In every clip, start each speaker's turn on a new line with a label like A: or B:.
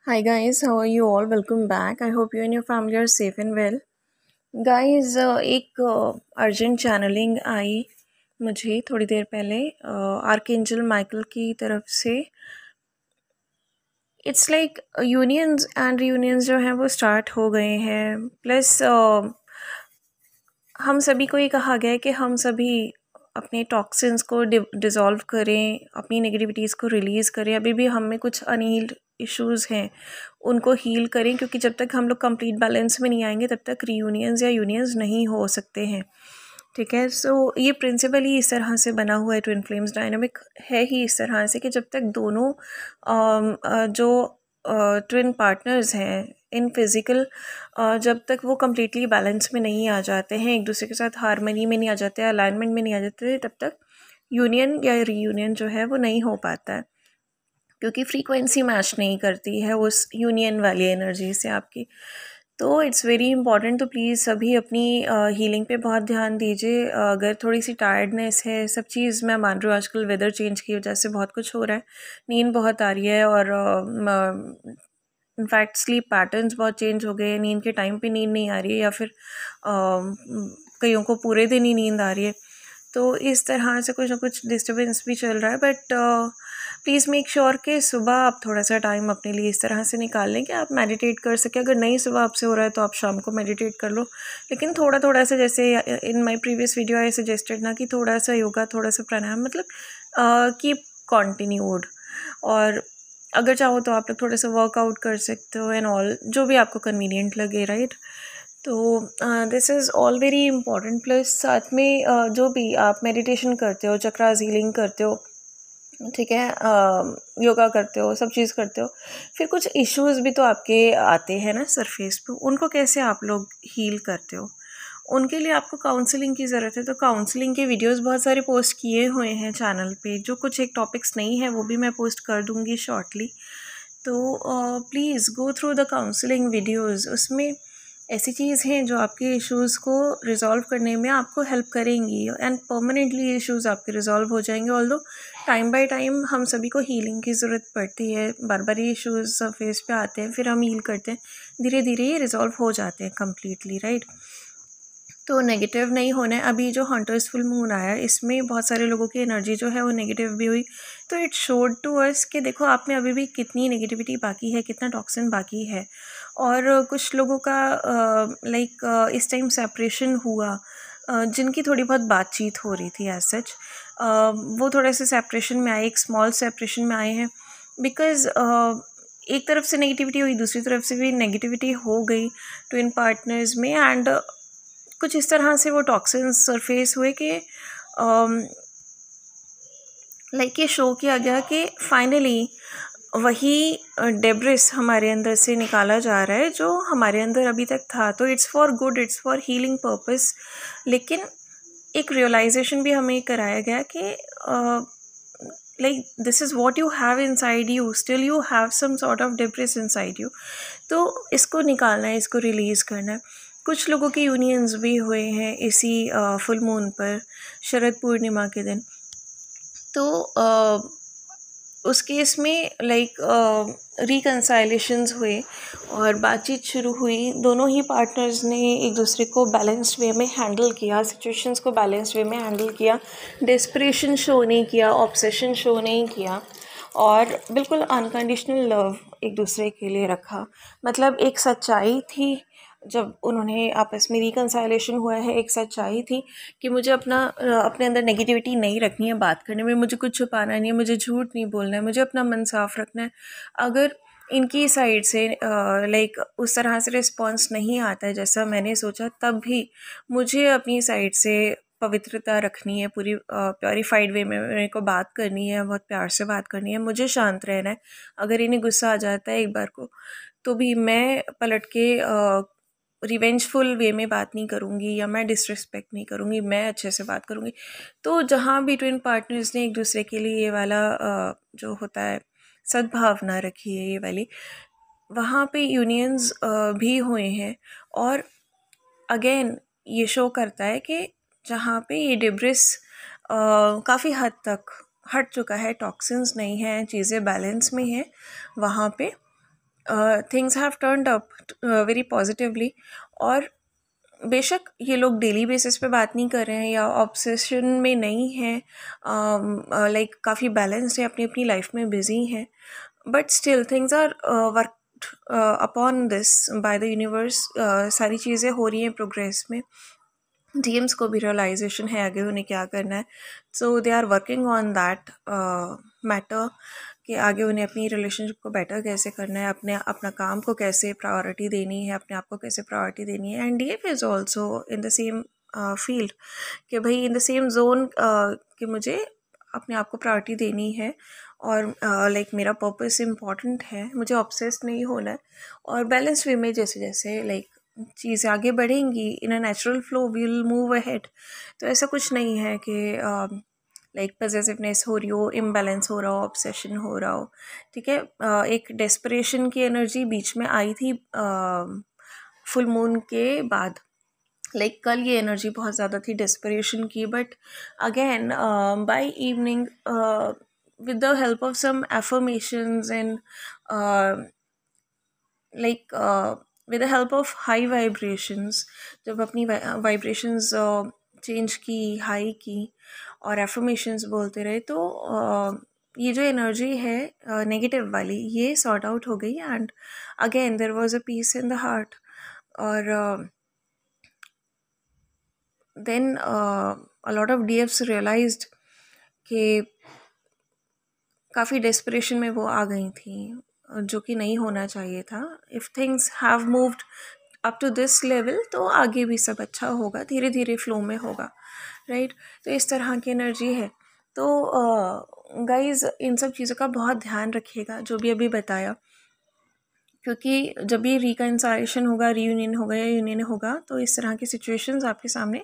A: Hi guys, how are you all? Welcome back. I hope you and your family are safe and well. Guys, एक urgent channelling आई मुझे थोड़ी देर पहले archangel Michael की तरफ से। It's like unions and reunions जो हैं वो स्टार्ट हो गए हैं। प्लस हम सभी को ये कहा गया है कि हम सभी अपने टॉक्सिन्स को डिज़ोल्व करें, अपनी नेगेटिविटीज़ को रिलीज़ करें। अभी भी हम में कुछ अनहील्ड इश्यूज़ हैं, उनको हील करें, क्योंकि जब तक हम लोग कंप्लीट बैलेंस में नहीं आएंगे तब तक रीयूनियंस या यूनियंस नहीं हो सकते हैं। ठीक है, सो ये प्रिंसिपल ही इस तरह से बना हुआ है, ट्विन फ्लेम्स डायनामिक है ही इस तरह से कि जब तक दोनों जो ट्विन पार्टनर्स हैं इन फिज़िकल, जब तक वो कम्प्लीटली बैलेंस में नहीं आ जाते हैं, एक दूसरे के साथ हारमनी में नहीं आ जाते, अलाइनमेंट में नहीं आ जाते, तब तक यूनियन या रीयूनियन जो है वो नहीं हो पाता है, क्योंकि फ्रीक्वेंसी मैच नहीं करती है उस यूनियन वाली एनर्जी से आपकी। तो इट्स वेरी इंपॉर्टेंट, तो प्लीज़ सभी अपनी हीलिंग पे बहुत ध्यान दीजिए। अगर थोड़ी सी टायर्डनेस है, सब चीज़ मैं मान रही हूँ, आजकल वेदर चेंज की वजह से बहुत कुछ हो रहा है, नींद बहुत आ रही है, और इनफैक्ट स्लीप पैटर्न्स बहुत चेंज हो गए हैं, नींद के टाइम पे नींद नहीं आ रही है, या फिर कईयों को पूरे दिन ही नींद आ रही है। तो इस तरह से कुछ ना कुछ डिस्टर्बेंस भी चल रहा है, बट प्लीज़ मेक श्योर कि सुबह आप थोड़ा सा टाइम अपने लिए इस तरह से निकाल लें कि आप मेडिटेट कर सकें। अगर नहीं सुबह आपसे हो रहा है तो आप शाम को मेडिटेट कर लो, लेकिन थोड़ा थोड़ा सा, जैसे in my previous video I suggested ना, कि थोड़ा सा योगा, थोड़ा सा प्राणायाम, मतलब कीप कॉन्टिन्यूड। और अगर चाहो तो आप लोग थोड़ा सा वर्कआउट कर सकते हो एंड ऑल, जो भी आपको कन्वीनियंट लगे, राइट। तो this is all very important. Plus साथ में जो भी आप मेडिटेशन करते हो, चक्रास हीलिंग करते हो, ठीक है, योगा करते हो, सब चीज़ करते हो, फिर कुछ इश्यूज़ भी तो आपके आते हैं ना सरफेस पे, उनको कैसे आप लोग हील करते हो? उनके लिए आपको काउंसलिंग की ज़रूरत है। तो काउंसलिंग के वीडियोस बहुत सारे पोस्ट किए हुए हैं चैनल पे, जो कुछ एक टॉपिक्स नहीं है वो भी मैं पोस्ट कर दूँगी शॉर्टली। तो please go through the counselling videos. उसमें ऐसी चीज़ हैं जो आपके इश्यूज़ को रिज़ॉल्व करने में आपको हेल्प करेंगी, एंड परमानेंटली इश्यूज़ आपके रिज़ॉल्व हो जाएंगे। ऑल्दो टाइम बाय टाइम हम सभी को हीलिंग की ज़रूरत पड़ती है, बार बार ये इश्यूज़ सरफेस पे आते हैं, फिर हम हील करते हैं, धीरे धीरे ये रिज़ॉल्व हो जाते हैं कम्प्लीटली, राइट। तो नेगेटिव नहीं होना है। अभी जो हंटर्स फुल मून आया, इसमें बहुत सारे लोगों की एनर्जी जो है वो नेगेटिव भी हुई, तो इट शोड टू अस कि देखो आप में अभी भी कितनी नेगेटिविटी बाकी है, कितना टॉक्सिन बाकी है। और कुछ लोगों का लाइक इस टाइम सेपरेशन हुआ, जिनकी थोड़ी बहुत बातचीत हो रही थी एज सच, वो थोड़े से सेपरेशन में आए, एक स्मॉल सेपरेशन में आए हैं, बिकॉज एक तरफ से नेगेटिविटी हुई, दूसरी तरफ से भी नेगेटिविटी हो गई ट्विन पार्टनर्स में, एंड कुछ इस तरह से वो टॉक्सिन्स सरफेस हुए कि लाइक ये शो किया गया कि फाइनली वही डेब्रिस हमारे अंदर से निकाला जा रहा है जो हमारे अंदर अभी तक था। तो it's for good, it's for healing purpose. लेकिन एक रियलाइजेशन भी हमें कराया गया कि like this is what you have inside you, still you have some sort of debris inside you. तो इसको निकालना है, इसको रिलीज़ करना है। कुछ लोगों के यूनियंस भी हुए हैं इसी फुल मून पर, शरद पूर्णिमा के दिन। तो उस केस में लाइक रिकन्साइलेशंस हुए और बातचीत शुरू हुई। दोनों ही पार्टनर्स ने एक दूसरे को बैलेंस्ड वे में हैंडल किया, सिचुएशंस को बैलेंस्ड वे में हैंडल किया, डेस्परेशन शो नहीं किया, ऑब्सेशन शो नहीं किया, और बिल्कुल अनकंडीशनल लव एक दूसरे के लिए रखा। मतलब एक सच्चाई थी, जब उन्होंने आपस में रिकन्साइलेशन हुआ है, एक सच्चाई थी कि मुझे अपने अंदर नेगेटिविटी नहीं रखनी है, बात करने में मुझे कुछ छुपाना नहीं है, मुझे झूठ नहीं बोलना है, मुझे अपना मन साफ रखना है। अगर इनकी साइड से लाइक उस तरह से रिस्पॉन्स नहीं आता है जैसा मैंने सोचा, तब भी मुझे अपनी साइड से पवित्रता रखनी है, पूरी प्योरीफाइड वे में मेरे को बात करनी है, बहुत प्यार से बात करनी है, मुझे शांत रहना है। अगर इन्हें गुस्सा आ जाता है एक बार को, तो भी मैं पलट के रिवेंजफुल वे में बात नहीं करूँगी, या मैं डिसरिस्पेक्ट नहीं करूँगी, मैं अच्छे से बात करूँगी। तो जहाँ भी ट्विन पार्टनर्स ने एक दूसरे के लिए ये वाला जो होता है सद्भावना रखी है, ये वाली, वहाँ पे यूनियंस भी हुए हैं। और अगेन ये शो करता है कि जहाँ पे ये डिब्रिस काफ़ी हद तक हट चुका है, टॉक्सिन्स नहीं है, चीज़ें बैलेंस में हैं, वहाँ पे things have turned up very positively. और बेशक ये लोग डेली बेसिस पे बात नहीं कर रहे हैं या ऑब्सेशन में नहीं हैं, लाइक काफ़ी बैलेंस्ड है, अपनी अपनी लाइफ में बिजी हैं, but still things are work upon this by the universe. सारी चीज़ें हो रही हैं प्रोग्रेस में। डीएम्स को भी रियलाइजेशन है आगे उन्हें क्या करना है, so they are working on that matter कि आगे उन्हें अपनी रिलेशनशिप को बेटर कैसे करना है, अपना काम को कैसे प्रायोरिटी देनी है, अपने आप को कैसे प्रायोरिटी देनी है। And DF is also in the same field कि भाई इन द सेम जोन कि मुझे अपने आप को प्रायोरिटी देनी है और लाइक मेरा पर्पस इम्पॉर्टेंट है, मुझे ऑब्सेस नहीं होना है। और बैलेंस वे में जैसे जैसे लाइक चीज़ें आगे बढ़ेंगी in a natural flow will move ahead. तो ऐसा कुछ नहीं है कि लाइक पॉजिटिवनेस हो रही हो, इम्बैलेंस हो रहा हो, ऑब्सेशन हो रहा हो, ठीक है। एक डेस्परेशन की एनर्जी बीच में आई थी फुल मून के बाद, लाइक कल ये एनर्जी बहुत ज़्यादा थी डेस्परेशन की, but again by evening with the help of some affirmations and like with the help of high vibrations, जब अपनी vibrations चेंज की, हाई की और affirmations बोलते रहे, तो ये जो एनर्जी है नेगेटिव वाली ये सॉर्ट आउट हो गई and again there was a peace in the heart. और देन अ लॉट ऑफ डीएफ्स रियलाइज्ड कि काफ़ी डेस्परेशन में वो आ गई थी, जो कि नहीं होना चाहिए था। If things have moved up to this level तो आगे भी सब अच्छा होगा, धीरे धीरे फ्लो में होगा, राइट। तो इस तरह की एनर्जी है। तो गाइज इन सब चीज़ों का बहुत ध्यान रखिएगा जो भी अभी बताया, क्योंकि जब भी रिकन्सिलेशन होगा, रीयूनियन होगा या यूनियन होगा, तो इस तरह की सिचुएशंस आपके सामने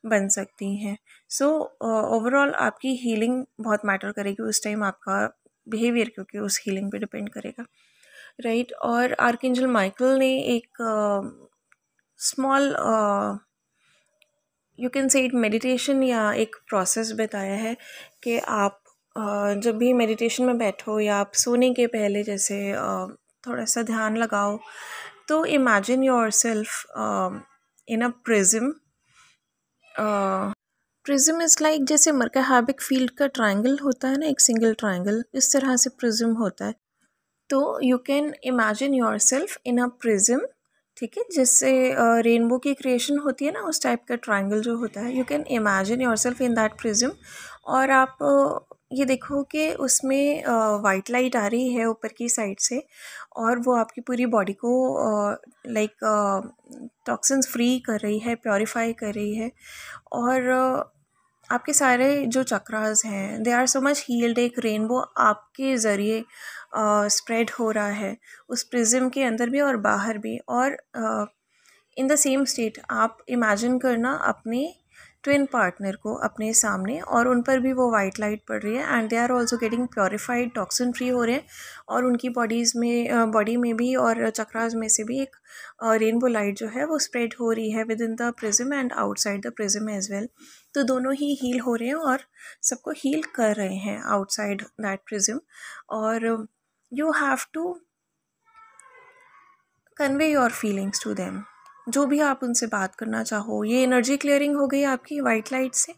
A: बन सकती हैं। सो ओवरऑल आपकी हीलिंग बहुत मैटर करेगी उस टाइम, आपका बिहेवियर क्योंकि उस हीलिंग पे डिपेंड करेगा, राइट। और आर्कएंजल माइकल ने एक small you can say it meditation या एक प्रोसेस बताया है कि आप जब भी मेडिटेशन में बैठो या आप सोने के पहले जैसे थोड़ा सा ध्यान लगाओ, तो imagine your self in a prism. Prism is like जैसे मरकहाबिक फील्ड का ट्रायंगल होता है ना, एक सिंगल ट्रायंगल, इस तरह से प्रिज्म होता है। तो you can imagine your self in a prism, ठीक है, जिससे रेनबो की क्रिएशन होती है ना, उस टाइप का ट्रायंगल जो होता है, you can imagine your self in that prism. और आप ये देखो कि उसमें वाइट लाइट आ रही है ऊपर की साइड से और वो आपकी पूरी बॉडी को लाइक टॉक्सिन्स फ्री कर रही है, प्योरीफाई कर रही है। और आपके सारे जो चक्रास हैं they are so much healed. एक रेनबो आपके ज़रिए स्प्रेड हो रहा है उस प्रिज्म के अंदर भी और बाहर भी। और इन द सेम स्टेट आप इमेजिन करना अपने ट्विन पार्टनर को अपने सामने, और उन पर भी वो वाइट लाइट पड़ रही है and they are also getting purified, toxin free हो रहे हैं। और उनकी बॉडी में भी और चक्रास में से भी एक रेनबो लाइट जो है वो स्प्रेड हो रही है within the prism and outside the prism as well. तो दोनों ही हील हो रहे हैं और सबको हील कर रहे हैं आउटसाइड दैट प्रिज्म। और you have to convey your feelings to them, जो भी आप उनसे बात करना चाहो। ये एनर्जी क्लियरिंग हो गई आपकी वाइट लाइट से।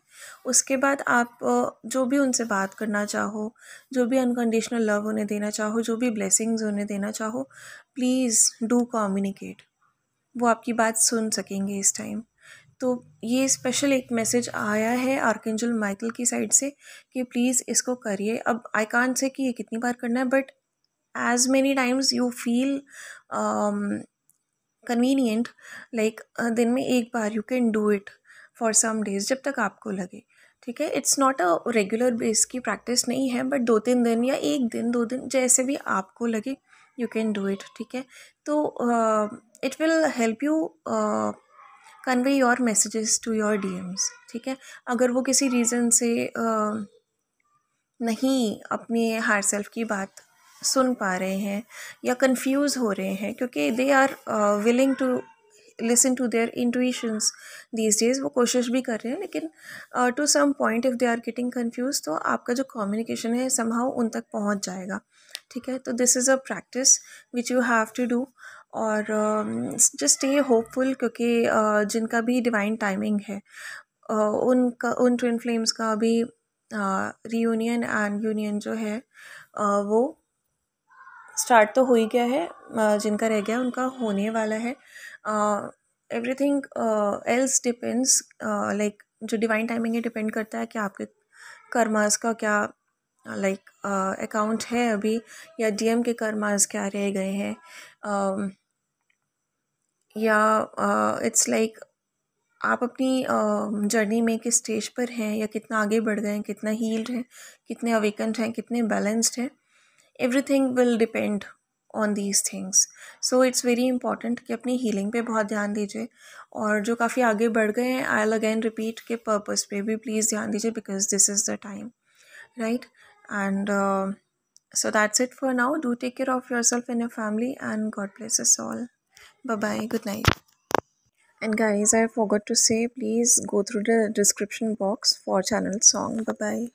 A: उसके बाद आप जो भी उनसे बात करना चाहो, जो भी अनकंडीशनल लव उन्हें देना चाहो, जो भी ब्लेसिंग्स उन्हें देना चाहो, प्लीज़ डू कम्युनिकेट। वो आपकी बात सुन सकेंगे इस टाइम। तो ये स्पेशल एक मैसेज आया है आर्कएंजल माइकल की साइड से कि प्लीज़ इसको करिए। अब आई कांट से कि ये कितनी बार करना है, but as many times you feel convenient, like दिन में एक बार you can do it for some days, जब तक आपको लगे, ठीक है। It's not a regular base की प्रैक्टिस नहीं है, बट 2-3 दिन या एक दिन 2 दिन जैसे भी आपको लगे यू कैन डू इट, ठीक है। तो it will help you convey your messages to your DMs, ठीक है। अगर वो किसी रीज़न से नहीं अपने हायर सेल्फ की बात सुन पा रहे हैं या कंफ्यूज हो रहे हैं, क्योंकि they are willing to listen to their intuitions these days, वो कोशिश भी कर रहे हैं, लेकिन to some point if they are getting confuse, तो आपका जो कम्युनिकेशन है समहाउ उन तक पहुंच जाएगा, ठीक है, तो this is a practice which you have to do. और जस्ट स्टे होपफुल, क्योंकि जिनका भी डिवाइन टाइमिंग है उनका, उन ट्विन फ्लेम्स का भी रीयूनियन एंड यूनियन जो है वो स्टार्ट तो हो ही गया है, जिनका रह गया उनका होने वाला है। एवरीथिंग एल्स डिपेंड्स, लाइक जो डिवाइन टाइमिंग है डिपेंड करता है कि आपके कर्मास का क्या लाइक अकाउंट है अभी, या डीएम के कर्मास क्या रह गए हैं, या इट्स लाइक आप अपनी जर्नी में किस स्टेज पर हैं, या कितना आगे बढ़ गए हैं, कितना हील्ड हैं, कितने अवेकन्ड हैं, कितने बैलेंस्ड हैं। Everything will depend on these things. So it's very important कि अपनी हीलिंग पे बहुत ध्यान दीजिए, और जो काफ़ी आगे बढ़ गए हैं आई विल अगेन रिपीट के पर्पस पे भी प्लीज़ ध्यान दीजिए, because this is the time, right. And so that's it for now. Do take care of yourself and your family, and God bless us all. Bye bye. Good night. And guys, I forgot to say, please go through the description box for channel song. Bye bye.